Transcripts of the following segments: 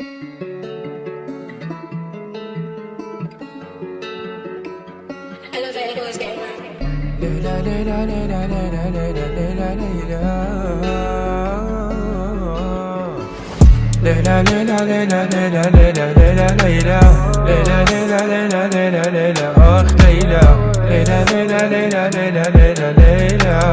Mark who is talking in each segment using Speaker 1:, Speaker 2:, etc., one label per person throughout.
Speaker 1: ليلى ليلى ليلى ليلى ليلى ليلى ليلى ليلى ليلى ليلى ليلى ليلى ليلى ليلى ليلى ليلى ليلى ليلى أخ ليلى ليلى ليلى ليلى ليلى ليلى ليلى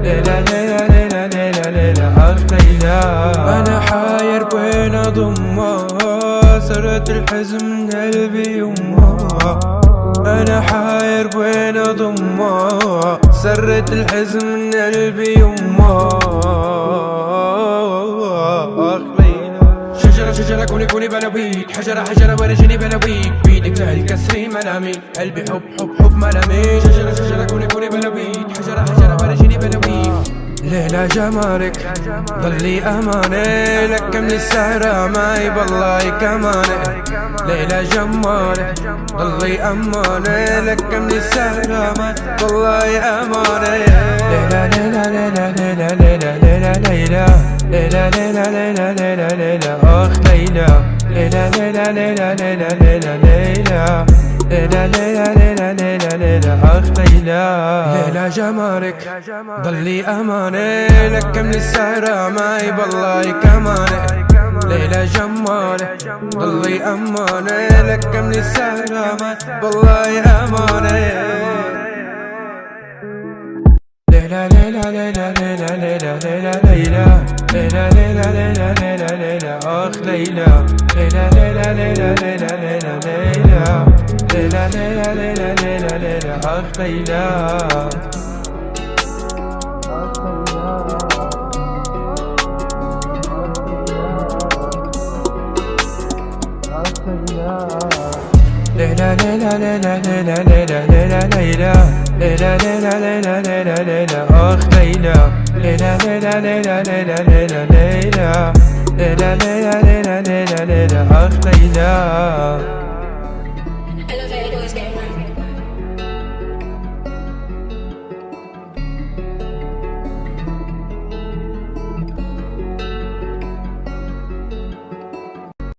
Speaker 1: ليلى ليلى ليلى ليلى ليلى أخ ليلى. أنا حاير بين أضمها سرت الحزن من قلبي يمها. أنا حاير بين أضمها سرت الحزن من قلبي يمها. شجرة شجرة كوني كوني بلويك، حجرة حجرة ورجيني بلويك، بيدك الكسري ملامي قلبي حب حب حب ملامي. شجرة شجرة كوني كوني بلويك، حجرة حجرة ورجيني بلويك. ليلى جمالك ضلي أماني لك من السهرة معي بالله كماني. ليلى جمالك ضلي أماني لك من السهرة معي بالله أماني. ليلى ليلى ليلى ليلى ليلى ليلى ليلى ليلى ليلى ليلى ليلى ليلى أخ ليلى ليلى ليلى ليلى ليلى ليلى ليلى ليلى ليلى ليلى ليلى ليلى أخ ليلى. ليلى جمالك ضلي أماني لك من السهرة معي بالله كماني. ليلى جمالك ضلي أماني لك من السهرة معي بالله أماني. ليلى ليلى ليلى ليلى ليلى ليلى ليلى ليلى ليلى ليلى ليلى ليلى أخ ليلى ليلى ليلى ليلى ليلى ليلى ليلى ليلى ليلى ليلى ليلى ليلى أخ ليلى. ليلى ليلى ليلى ليلى ليلى ليلى ليلى ليلى ليلى ليلى ليلى ليلى أخ ليلى ليلى ليلى ليلى ليلى ليلى ليلى ليلى ليلى ليلى